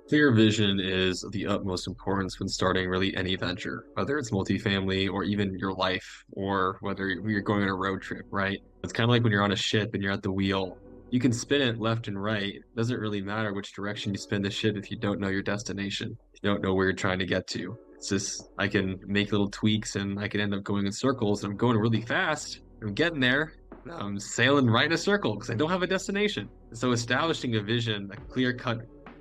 Clear vision is of the utmost importance when starting really any venture, whether it's multifamily or even your life, or whether you're going on a road trip, right? It's kind of like when you're on a ship and you're at the wheel. You can spin it left and right. It doesn't really matter which direction you spin the ship if you don't know your destination. You don't know where you're trying to get to. It's just I can make little tweaks and I can end up going in circles and I'm going really fast. I'm getting there. I'm sailing right in a circle because I don't have a destination. So establishing a vision, a clear-cut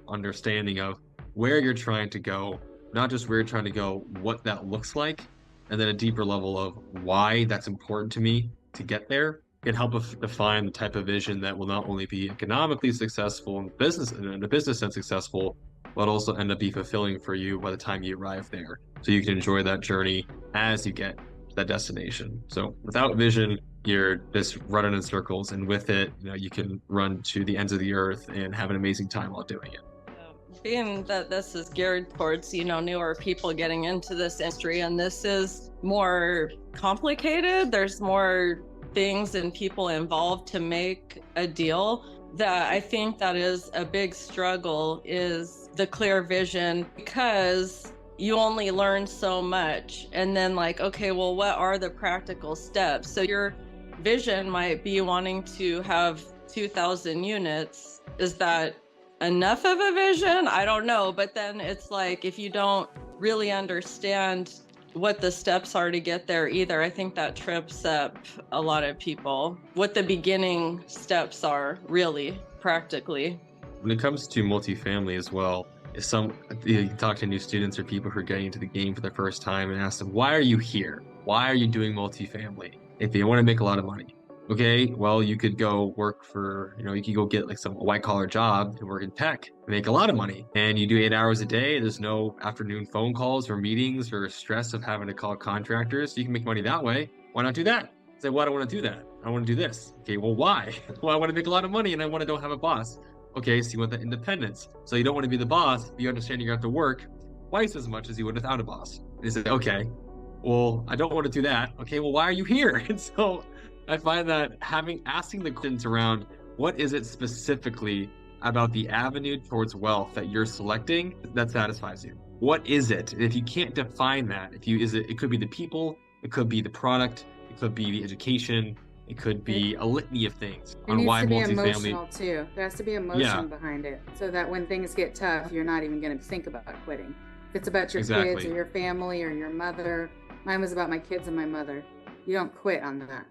understanding of where you're trying to go, not just where you're trying to go, what that looks like, and then a deeper level of why that's important to me to get there can help define the type of vision that will not only be economically successful in a business sense successful, but also end up be fulfilling for you by the time you arrive there. So you can enjoy that journey as you get to that destination. So without vision, you're just running in circles, and with it, you can run to the ends of the earth and have an amazing time while doing it. Being that this is geared towards, newer people getting into this industry, and this is more complicated, there's more things and people involved to make a deal, that I think that is a big struggle, is the clear vision, because you only learn so much. And then okay, well, what are the practical steps? So your vision might be wanting to have 2,000 units. Is that enough of a vision? I don't know. But then it's if you don't really understand what the steps are to get there either, I think that trips up a lot of people, what the beginning steps are really practically. When it comes to multifamily as well, if you talk to new students or people who are getting into the game for the first time and ask them, why are you here? Why are you doing multifamily? If they want to make a lot of money. Okay, well, you could go work for, you could go get some white collar job and work in tech, make a lot of money. And you do 8 hours a day. There's no afternoon phone calls or meetings or stress of having to call contractors. You can make money that way. Why not do that? Say, well, I don't want to do that. I want to do this. Okay, well, why? Well, I want to make a lot of money and I want to don't have a boss. Okay, so you want that independence. So you don't want to be the boss, but you understand you're going to have to work twice as much as you would without a boss. And you say, okay, well, I don't want to do that. Okay, well, why are you here? And so I find that asking the questions around what is it specifically about the avenue towards wealth that you're selecting that satisfies you? What is it? And if you can't define that, it could be the people, it could be the product, it could be the education, it could be a litany of things on why multifamily. It needs to be emotional too. There has to be emotion behind it, so that when things get tough, you're not even going to think about quitting. If it's about your kids or your family or your mother, mine was about my kids and my mother. You don't quit on that.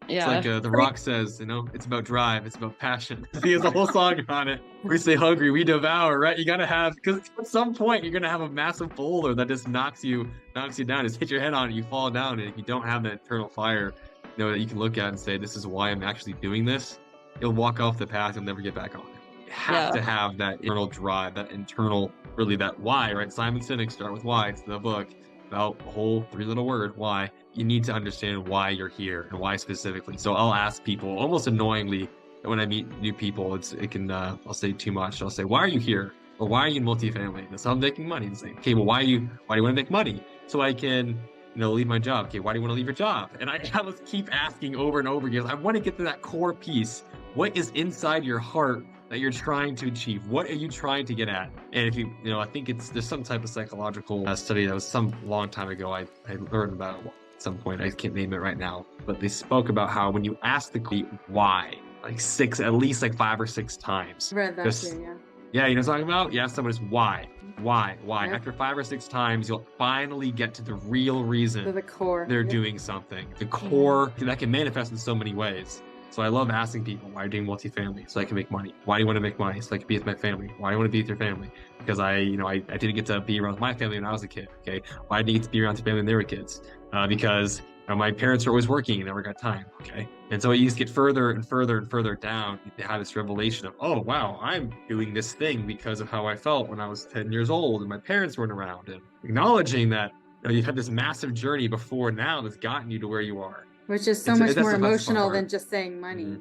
Yeah. It's like The Rock says, it's about drive, it's about passion. He has a whole song on it. We say hungry, we devour, right? You gotta have, because at some point you're gonna have a massive boulder that just knocks you down, just hit your head on it, you fall down, and if you don't have that internal fire, that you can look at and say, this is why I'm actually doing this, you'll walk off the path and never get back on it. You have to have that internal drive, that internal, really that why, right? Simon Sinek, Start With Why, it's the book about a whole 3 little word, why. You need to understand why you're here and why specifically. So I'll ask people almost annoyingly when I meet new people, I'll say too much. I'll say, why are you here? Or why are you in multifamily? And so I'm making money. And say, okay, well, why do you want to make money? So I can, leave my job. Okay, why do you want to leave your job? And I just keep asking over and over again. I want to get to that core piece. What is inside your heart that you're trying to achieve? What are you trying to get at? And if I think there's some type of psychological study that was some long time ago. I learned about it at some point. I can't name it right now, but they spoke about how when you ask the why, at least 5 or 6 times. Read that too, yeah. Yeah, you know what I'm talking about? Yeah, someone is why. Yep. After 5 or 6 times, you'll finally get to the real reason to the core. They're doing something. The core that can manifest in so many ways. So I love asking people, why are you doing multifamily? So I can make money. Why do you want to make money? So I can be with my family. Why do you want to be with your family? Because I didn't get to be around my family when I was a kid. Okay. Why did I get to be around the family when they were kids? Because my parents were always working and never got time. Okay. And so you just get further and further and further down. You have this revelation of, oh, wow, I'm doing this thing because of how I felt when I was 10 years old and my parents weren't around, and acknowledging that you've had this massive journey before now that's gotten you to where you are. Which is so much more emotional than just saying money.